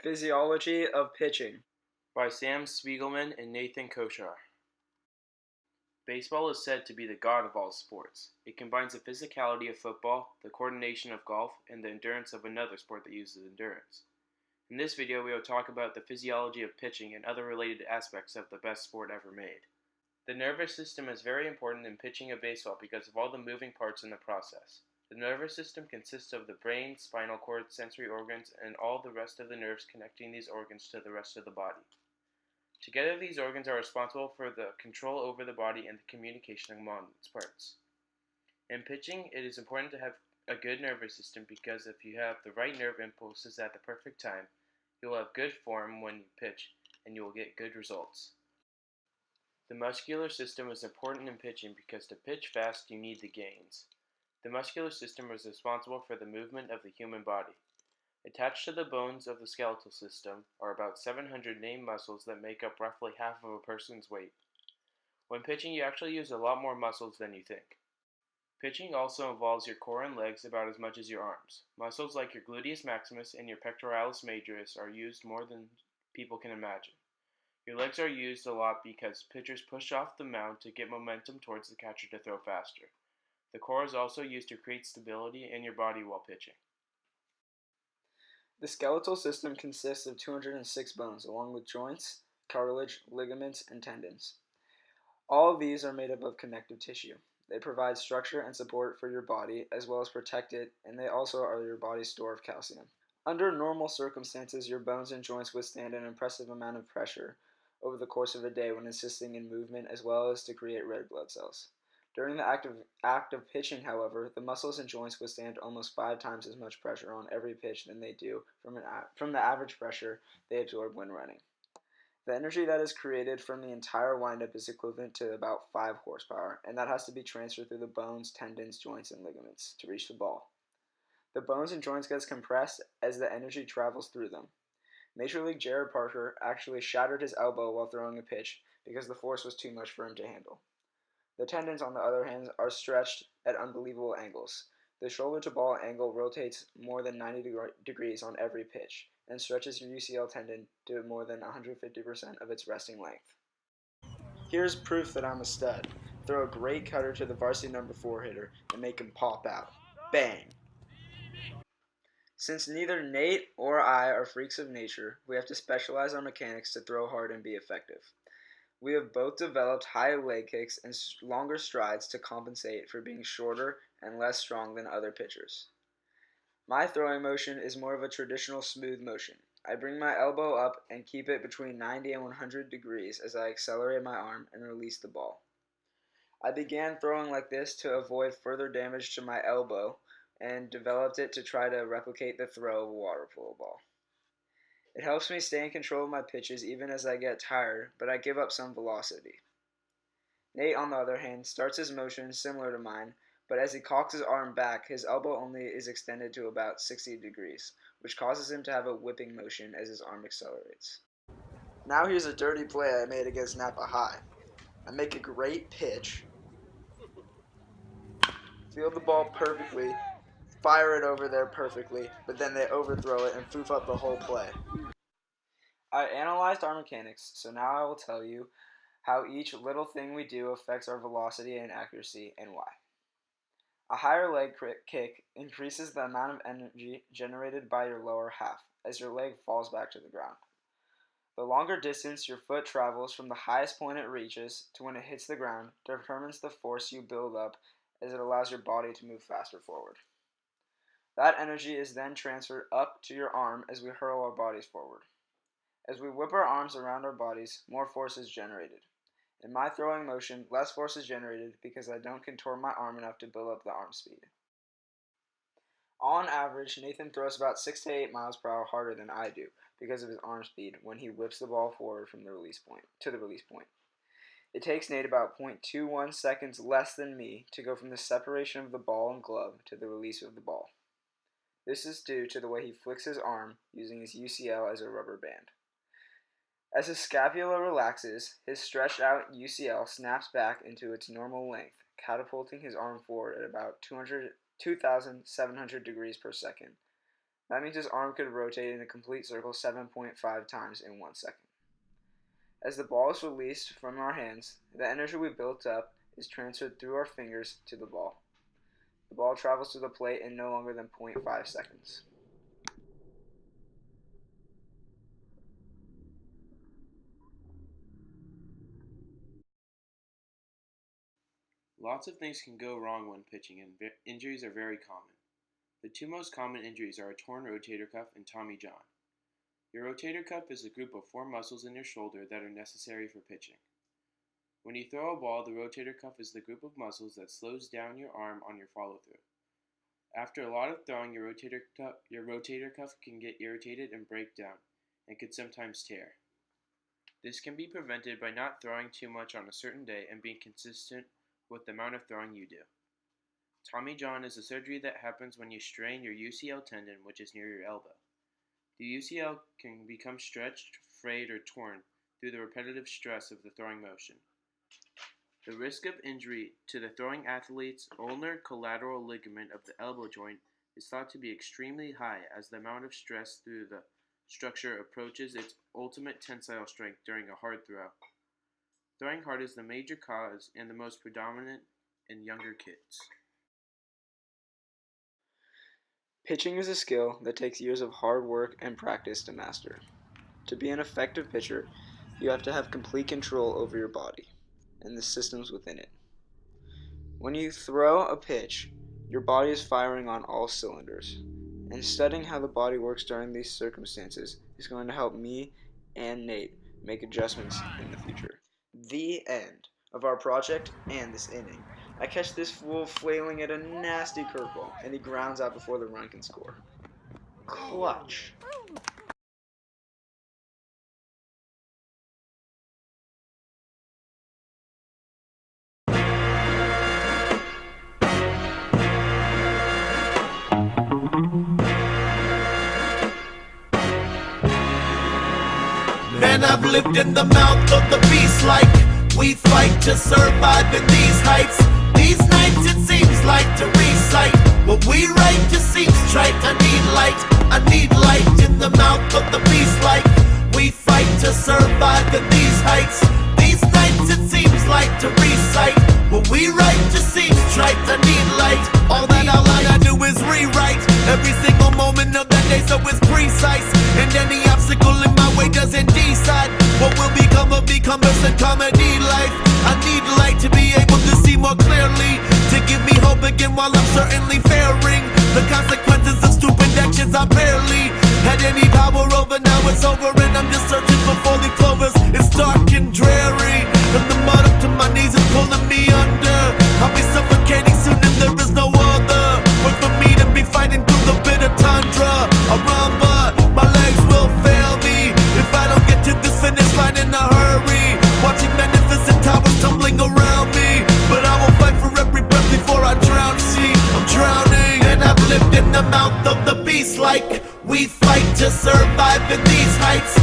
Physiology of pitching. By Sam Spiegelman and Nathan Koshar. Baseball is said to be the god of all sports. It combines the physicality of football, the coordination of golf, and the endurance of another sport that uses endurance. In this video, we will talk about the physiology of pitching and other related aspects of the best sport ever made. The nervous system is very important in pitching a baseball because of all the moving parts in the process. The nervous system consists of the brain, spinal cord, sensory organs, and all the rest of the nerves connecting these organs to the rest of the body. Together, these organs are responsible for the control over the body and the communication among its parts. In pitching, it is important to have a good nervous system because if you have the right nerve impulses at the perfect time, you will have good form when you pitch and you will get good results. The muscular system is important in pitching because to pitch fast, you need the gains. The muscular system is responsible for the movement of the human body. Attached to the bones of the skeletal system are about 700 named muscles that make up roughly half of a person's weight. When pitching, you actually use a lot more muscles than you think. Pitching also involves your core and legs about as much as your arms. Muscles like your gluteus maximus and your pectoralis majoris are used more than people can imagine. Your legs are used a lot because pitchers push off the mound to get momentum towards the catcher to throw faster. The core is also used to create stability in your body while pitching. The skeletal system consists of 206 bones, along with joints, cartilage, ligaments, and tendons. All of these are made up of connective tissue. They provide structure and support for your body, as well as protect it, and they also are your body's store of calcium. Under normal circumstances, your bones and joints withstand an impressive amount of pressure over the course of a day when assisting in movement, as well as to create red blood cells. During the act of pitching, however, the muscles and joints withstand almost 5 times as much pressure on every pitch than they do from the average pressure they absorb when running. The energy that is created from the entire windup is equivalent to about 5 horsepower, and that has to be transferred through the bones, tendons, joints, and ligaments to reach the ball. The bones and joints get compressed as the energy travels through them. Major League Jared Parker actually shattered his elbow while throwing a pitch because the force was too much for him to handle. The tendons, on the other hand, are stretched at unbelievable angles. The shoulder-to-ball angle rotates more than 90 degrees on every pitch and stretches your UCL tendon to more than 150% of its resting length. Here's proof that I'm a stud. Throw a great cutter to the varsity number 4 hitter and make him pop out. Bang! Since neither Nate or I are freaks of nature, we have to specialize our mechanics to throw hard and be effective. We have both developed high leg kicks and longer strides to compensate for being shorter and less strong than other pitchers. My throwing motion is more of a traditional smooth motion. I bring my elbow up and keep it between 90 and 100 degrees as I accelerate my arm and release the ball. I began throwing like this to avoid further damage to my elbow and developed it to try to replicate the throw of a water polo ball. It helps me stay in control of my pitches even as I get tired, but I give up some velocity. Nate, on the other hand, starts his motion similar to mine, but as he cocks his arm back, his elbow only is extended to about 60 degrees, which causes him to have a whipping motion as his arm accelerates. Now here's a dirty play I made against Napa High. I make a great pitch, field the ball perfectly, fire it over there perfectly, but then they overthrow it and foof up the whole play. I analyzed our mechanics, so now I will tell you how each little thing we do affects our velocity and accuracy and why. A higher leg kick increases the amount of energy generated by your lower half as your leg falls back to the ground. The longer distance your foot travels from the highest point it reaches to when it hits the ground determines the force you build up as it allows your body to move faster forward. That energy is then transferred up to your arm as we hurl our bodies forward. As we whip our arms around our bodies, more force is generated. In my throwing motion, less force is generated because I don't contort my arm enough to build up the arm speed. On average, Nathan throws about 6 to 8 miles per hour harder than I do because of his arm speed when he whips the ball forward from the release point. It takes Nate about 0.21 seconds less than me to go from the separation of the ball and glove to the release of the ball. This is due to the way he flicks his arm using his UCL as a rubber band. As his scapula relaxes, his stretched out UCL snaps back into its normal length, catapulting his arm forward at about 2,700 degrees per second. That means his arm could rotate in a complete circle 7.5 times in 1 second. As the ball is released from our hands, the energy we built up is transferred through our fingers to the ball. The ball travels to the plate in no longer than 0.5 seconds. Lots of things can go wrong when pitching, and injuries are very common. The two most common injuries are a torn rotator cuff and Tommy John. Your rotator cuff is a group of 4 muscles in your shoulder that are necessary for pitching. When you throw a ball, the rotator cuff is the group of muscles that slows down your arm on your follow-through. After a lot of throwing, your rotator cuff can get irritated and break down, and could sometimes tear. This can be prevented by not throwing too much on a certain day and being consistent with the amount of throwing you do. Tommy John is a surgery that happens when you strain your UCL tendon, which is near your elbow. The UCL can become stretched, frayed, or torn through the repetitive stress of the throwing motion. The risk of injury to the throwing athlete's ulnar collateral ligament of the elbow joint is thought to be extremely high, as the amount of stress through the structure approaches its ultimate tensile strength during a hard throw. Throwing hard is the major cause and the most predominant in younger kids. Pitching is a skill that takes years of hard work and practice to master. To be an effective pitcher, you have to have complete control over your body and the systems within it. When you throw a pitch, your body is firing on all cylinders, and studying how the body works during these circumstances is going to help me and Nate make adjustments in the future. The end of our project and this inning. I catch this fool flailing at a nasty curveball, and he grounds out before the run can score. Clutch. Man, I've lived in the mouth of the beast like we fight to survive in these heights. These nights it seems like to recite what we write just seems trite. I need light in the mouth of the beast like we fight to survive in these heights. These nights it seems like to recite what we write just seems trite. I need light. All that I do is rewrite every single moment of that day so it's precise. And any obstacle in my way doesn't decide what will become of becomers and comedy life. I need light to be able to see more clearly, to give me hope again while I'm certainly fearing the consequences of stupid actions I barely had any power over. Now it's over and I'm just searching for four-leaf clovers. It's dark and dreary, and the mud up to my knees is pulling me under. I'll be suffocating soon and there is no other way for me to be fighting through the bitter tundra. I run but my legs will fail me if I don't get to this finish line in a hurry. Watching magnificent towers tumbling around me, but I will fight for every breath before I drown. See, I'm drowning, and I've lived in the mouth of the beast like we fight to survive in these heights.